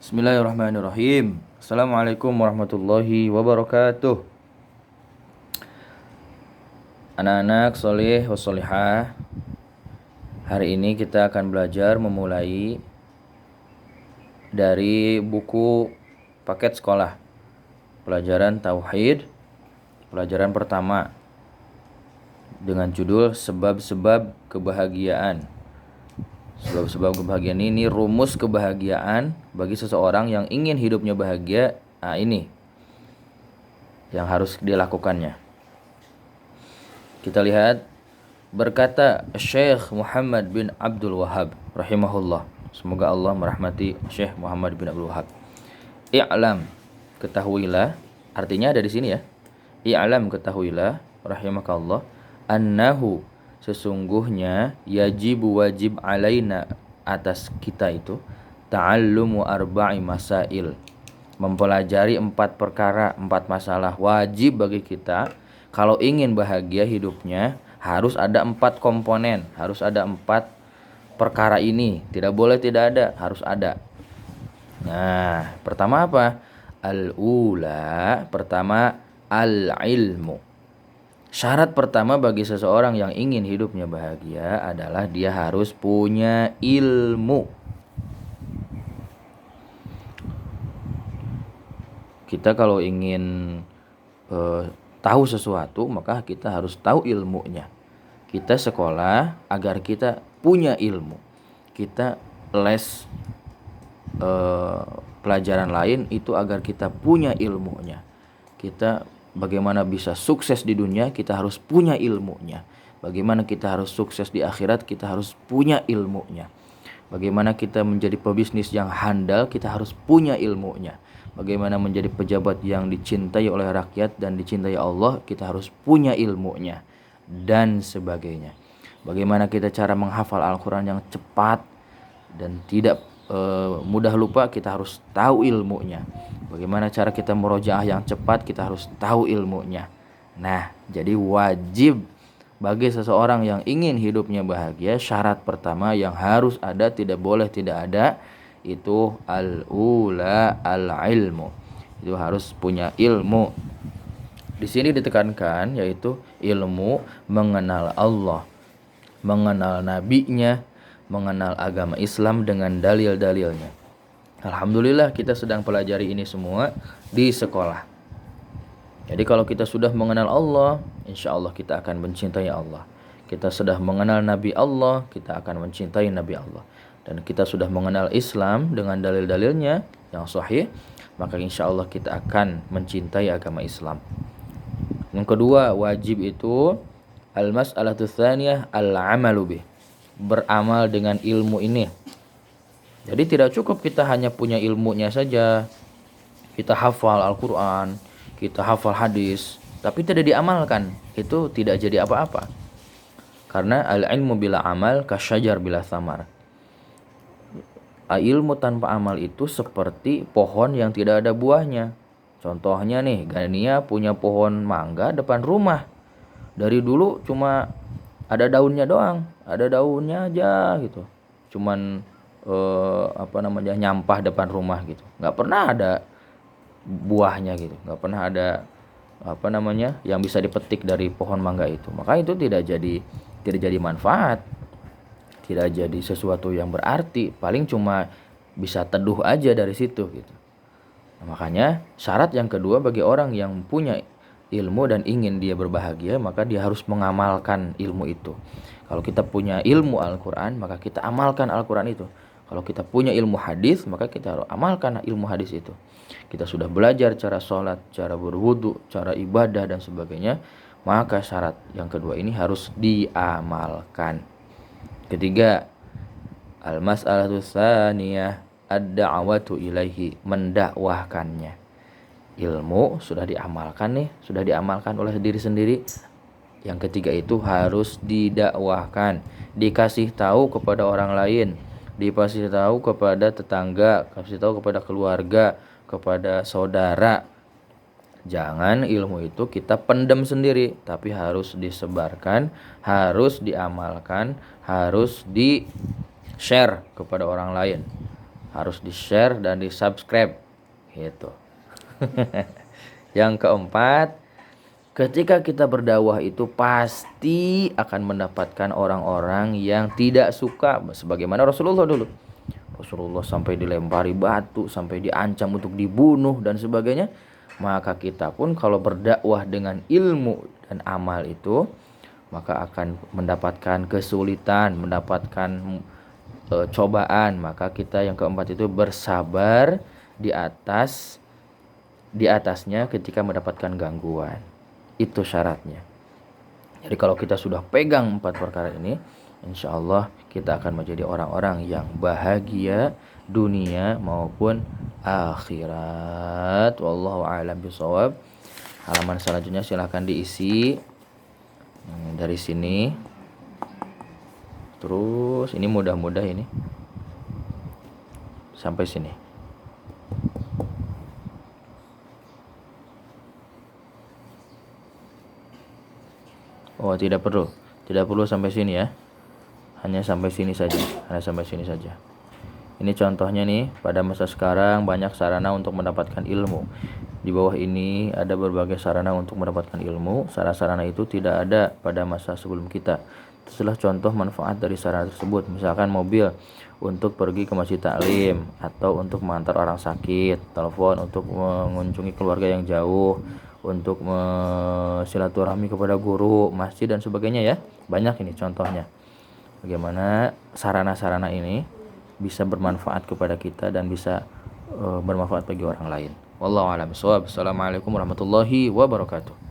Bismillahirrahmanirrahim. Assalamualaikum warahmatullahi wabarakatuh. Anak-anak soleh wa solihah, hari ini kita akan belajar memulai dari buku paket sekolah pelajaran Tauhid, pelajaran pertama, dengan judul Sebab-sebab Kebahagiaan. Sebab-sebab kebahagiaan ini rumus kebahagiaan bagi seseorang yang ingin hidupnya bahagia. Ini yang harus dilakukannya. Kita lihat, berkata Syekh Muhammad bin Abdul Wahhab rahimahullah. Semoga Allah merahmati Syekh Muhammad bin Abdul Wahhab. I'lam, ketahuilah, artinya ada di sini ya. I'lam, ketahuilah, rahimakallah, annahu, sesungguhnya, wajib alaina, atas kita itu, ta'allumu arba'i masail, mempelajari 4 perkara, 4 masalah. Wajib bagi kita kalau ingin bahagia hidupnya, harus ada 4 komponen, harus ada 4 perkara ini. Tidak boleh tidak ada, harus ada. Nah, pertama apa? Al-ula, pertama al-ilmu. Syarat pertama bagi seseorang yang ingin hidupnya bahagia adalah dia harus punya ilmu. Kita kalau ingin tahu sesuatu, maka kita harus tahu ilmunya. Kita sekolah agar kita punya ilmu. Kita les pelajaran lain itu agar kita punya ilmunya. Kita bagaimana bisa sukses di dunia, kita harus punya ilmunya. Bagaimana kita harus sukses di akhirat, kita harus punya ilmunya. Bagaimana kita menjadi pebisnis yang handal, kita harus punya ilmunya. Bagaimana menjadi pejabat yang dicintai oleh rakyat dan dicintai Allah, kita harus punya ilmunya. Dan sebagainya. Bagaimana kita cara menghafal Al-Quran yang cepat dan tidak mudah lupa, kita harus tahu ilmunya. Bagaimana cara kita murojaah yang cepat, kita harus tahu ilmunya. Nah, jadi wajib bagi seseorang yang ingin hidupnya bahagia, syarat pertama yang harus ada, tidak boleh tidak ada, itu al-ula al-ilmu. Itu harus punya ilmu. Di sini ditekankan yaitu ilmu mengenal Allah, mengenal nabinya, mengenal agama Islam dengan dalil-dalilnya. Alhamdulillah kita sedang pelajari ini semua di sekolah. Jadi kalau kita sudah mengenal Allah, insya Allah kita akan mencintai Allah. Kita sudah mengenal Nabi Allah, kita akan mencintai Nabi Allah. Dan kita sudah mengenal Islam dengan dalil-dalilnya yang sahih, maka insya Allah kita akan mencintai agama Islam. Yang kedua, wajib itu al-mas'alatu tsaniyah al-amalu bih, beramal dengan ilmu ini. Jadi tidak cukup kita hanya punya ilmunya saja, kita hafal Al-Quran, kita hafal hadis, tapi tidak diamalkan, itu tidak jadi apa-apa. Karena al-ilmu bila amal kasyajar bila thamar. Ilmu tanpa amal itu seperti pohon yang tidak ada buahnya. Contohnya nih, Gania punya pohon mangga depan rumah. Dari dulu cuma ada daunnya doang, ada daunnya aja gitu. Cuman nyampah depan rumah gitu. Nggak pernah ada buahnya gitu. Nggak pernah ada yang bisa dipetik dari pohon mangga itu. Maka itu tidak jadi manfaat. Tidak jadi sesuatu yang berarti. Paling cuma bisa teduh aja dari situ gitu. Nah, makanya syarat yang kedua bagi orang yang punya ilmu dan ingin dia berbahagia, maka dia harus mengamalkan ilmu itu. Kalau kita punya ilmu Al-Quran, maka kita amalkan Al-Quran itu. Kalau kita punya ilmu hadis, maka kita harus amalkan ilmu hadis itu. Kita sudah belajar cara sholat, cara berwudu, cara ibadah dan sebagainya, maka syarat yang kedua ini harus diamalkan. Ketiga, al-mas'alatu tsaniyah ad-da'watu ilaihi, mendakwahkannya. Ilmu sudah diamalkan nih, sudah diamalkan oleh diri sendiri. Yang ketiga itu harus didakwahkan, dikasih tahu kepada orang lain, dikasih tahu kepada tetangga, kasih tahu kepada keluarga, kepada saudara. Jangan ilmu itu kita pendam sendiri, tapi harus disebarkan, harus diamalkan, harus di-share kepada orang lain. harus di-share dan di-subscribe gitu. Yang keempat, ketika kita berdakwah itu pasti akan mendapatkan orang-orang yang tidak suka, sebagaimana Rasulullah dulu. Rasulullah sampai dilempari batu, sampai diancam untuk dibunuh dan sebagainya. Maka kita pun kalau berdakwah dengan ilmu dan amal itu, maka akan mendapatkan kesulitan, mendapatkan cobaan. Maka kita yang keempat itu bersabar di atasnya ketika mendapatkan gangguan. Itu syaratnya. Jadi kalau kita sudah pegang 4 perkara ini, insya Allah kita akan menjadi orang-orang yang bahagia dunia maupun akhirat. Wallahu a'lam bishawab. Halaman selanjutnya silahkan diisi dari sini. Terus ini mudah-mudah ini sampai sini. Oh, tidak perlu sampai sini ya. Hanya sampai sini saja. Ini contohnya nih, pada masa sekarang banyak sarana untuk mendapatkan ilmu. Di bawah ini ada berbagai sarana untuk mendapatkan ilmu. Sarana-sarana itu tidak ada pada masa sebelum kita. Setelah contoh manfaat dari sarana tersebut, misalkan mobil untuk pergi ke masjid taklim, atau untuk mengantar orang sakit, telepon untuk mengunjungi keluarga yang jauh, untuk silaturahmi kepada guru, masjid dan sebagainya ya. Banyak ini contohnya. Bagaimana sarana-sarana ini bisa bermanfaat kepada kita dan bisa bermanfaat bagi orang lain. Wallahu a'lam bishawab. Assalamualaikum warahmatullahi wabarakatuh.